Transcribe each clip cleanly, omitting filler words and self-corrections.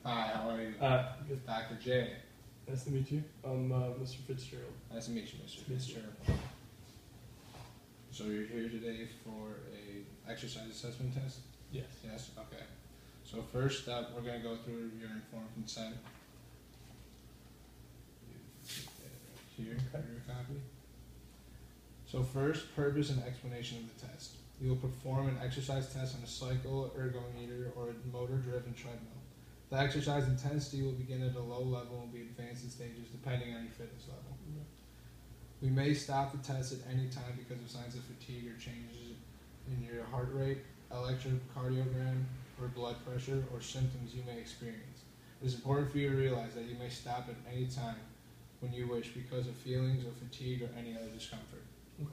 Hi, how are you? Good. Dr. J. Nice to meet you. I'm Mr. Fitzgerald. Nice to meet you, Mr. Nice to meet you. Fitzgerald. So you're here today for a exercise assessment test? Yes. Yes? Okay. So first step, we're going to go through your informed consent. Here, Okay. your copy. So first, purpose and explanation of the test. You will perform an exercise test on a cycle, ergometer, or a motor-driven treadmill. The exercise intensity will begin at a low level and be advanced in stages depending on your fitness level. We may stop the test at any time because of signs of fatigue or changes in your heart rate, electrocardiogram, or blood pressure, or symptoms you may experience. It is important for you to realize that you may stop at any time when you wish because of feelings of fatigue or any other discomfort. Okay.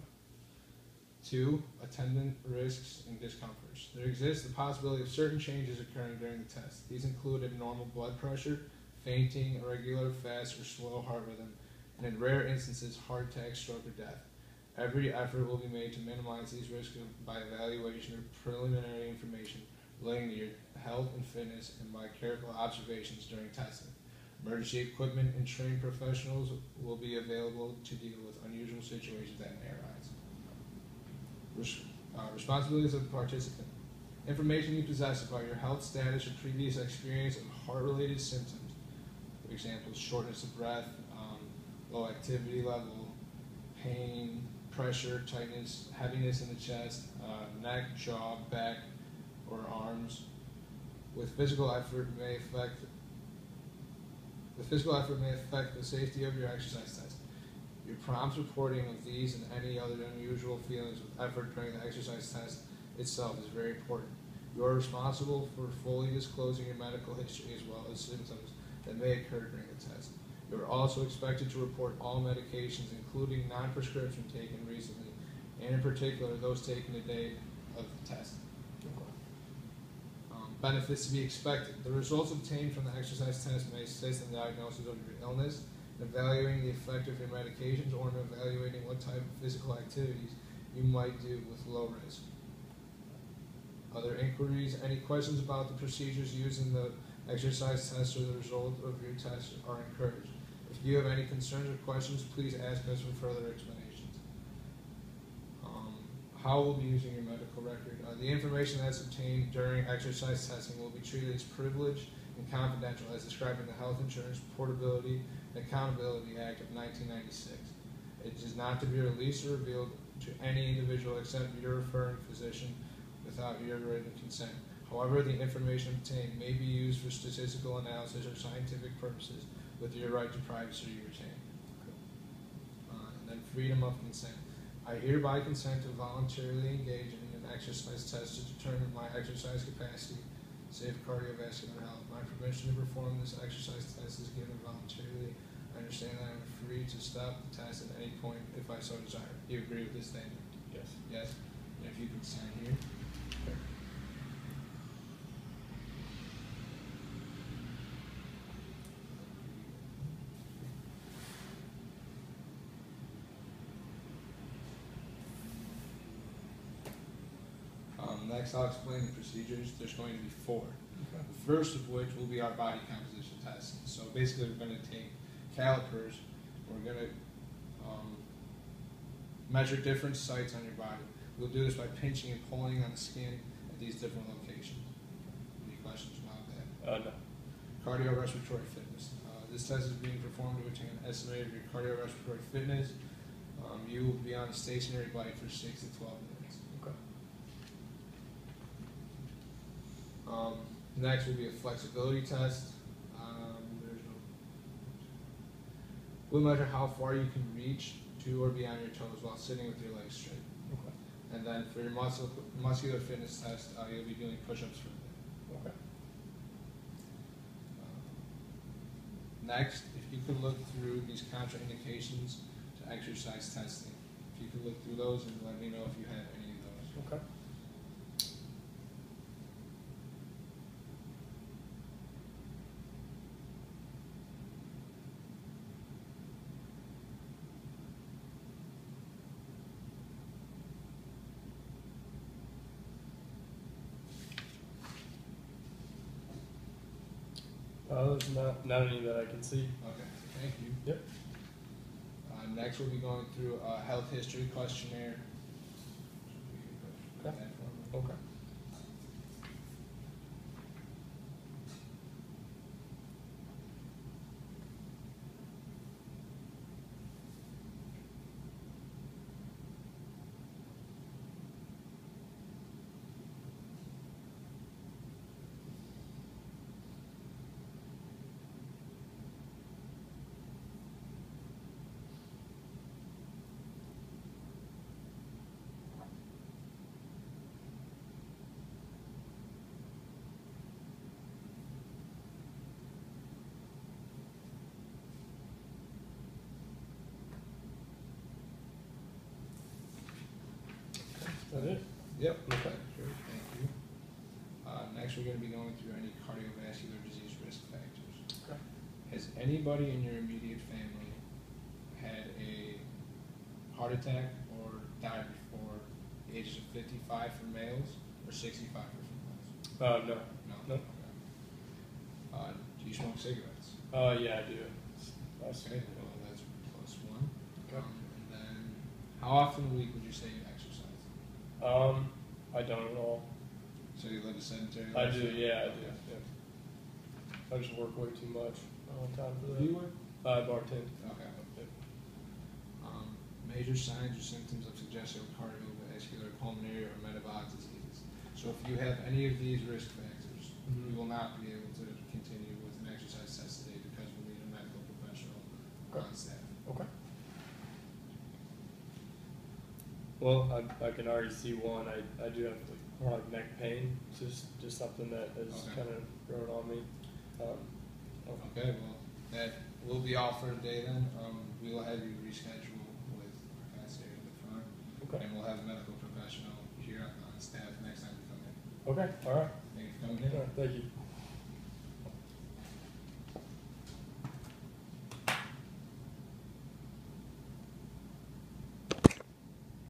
2. Attendant risks and discomforts. There exists the possibility of certain changes occurring during the test. These include abnormal blood pressure, fainting, irregular, fast, or slow heart rhythm, and in rare instances, heart attack, stroke, or death. Every effort will be made to minimize these risks by evaluation of preliminary information relating to your health and fitness and by careful observations during testing. Emergency equipment and trained professionals will be available to deal with unusual situations that may arise. Responsibilities of the participant. Information you possess about your health status or previous experience of heart-related symptoms, for example, shortness of breath, low activity level, pain, pressure, tightness, heaviness in the chest, neck, jaw, back, or arms. With physical effort may affect the safety of your exercise test. Your prompt reporting of these and any other unusual feelings with effort during the exercise test itself is very important. You are responsible for fully disclosing your medical history as well as symptoms that may occur during the test. You are also expected to report all medications, including non-prescription taken recently, and in particular those taken the day of the test. Benefits to be expected. The results obtained from the exercise test may assist in the diagnosis of your illness, in evaluating the effect of your medications, or in evaluating what type of physical activities you might do with low risk. Other inquiries. Any questions about the procedures used in the exercise test or the result of your test are encouraged. If you have any concerns or questions, please ask us for further explanations. How we'll be using your medical record. The information that's obtained during exercise testing will be treated as privileged and confidential as described in the Health Insurance Portability and Accountability Act of 1996. It is not to be released or revealed to any individual except your referring physician without your written consent. However, the information obtained may be used for statistical analysis or scientific purposes with your right to privacy you retain. And then freedom of consent. I hereby consent to voluntarily engage in an exercise test to determine my exercise capacity, safe cardiovascular health. My permission to perform this exercise test is given voluntarily. I understand that I am free to stop the test at any point if I so desire. Do you agree with this statement? Yes. Yes? And if you can sign here. Okay. Next, I'll explain the procedures. There's going to be 4. Okay. The first of which will be our body composition test. So basically, we're going to take calipers. We're going to measure different sites on your body. We'll do this by pinching and pulling on the skin at these different locations. Any questions about that? No. Cardiorespiratory fitness. This test is being performed to obtain an estimate of your cardiorespiratory fitness. You will be on a stationary bike for 6 to 12 minutes. Okay. Next will be a flexibility test. We'll measure how far you can reach to or be on your toes while sitting with your legs straight. Okay. And then for your muscular fitness test, you'll be doing push-ups for a minute. Okay. Next, if you could look through these contraindications to exercise testing. If you could look through those and let me know if you have any of those. Okay. There's not any that I can see. Okay, thank you. Yep. Next, we'll be going through a health history questionnaire. Okay. Okay. Is that it? Yep. Okay. Sure, thank you. Next, we're going to be going through any cardiovascular disease risk factors. Okay. Has anybody in your immediate family had a heart attack or died before the ages of 55 for males or 65 for females? No. No. No. Okay. Do you smoke cigarettes? Yeah, I do. Okay, well, that's +1. Okay. And then, how often a week would you say you exercise? I don't at all. So you live a sedentary I life? do, yeah, I do. Okay. Yeah. I just work way too much. I don't have time for that. Do you work? I bartend. Okay. Major signs or symptoms of suggestive cardiovascular, pulmonary, or metabolic diseases. So if you have any of these risk factors, you will not be able to continue with an exercise test today because we need a medical professional on staff. Okay. Well, I can already see one. I do have like chronic neck pain. It's just something that has kind of grown on me. Okay, well, that will be all for today then. We will have you reschedule with our class here in the front. Okay. And we'll have a medical professional here on staff next time you come in. Okay. All right. Thank you for coming in. All right. Thank you.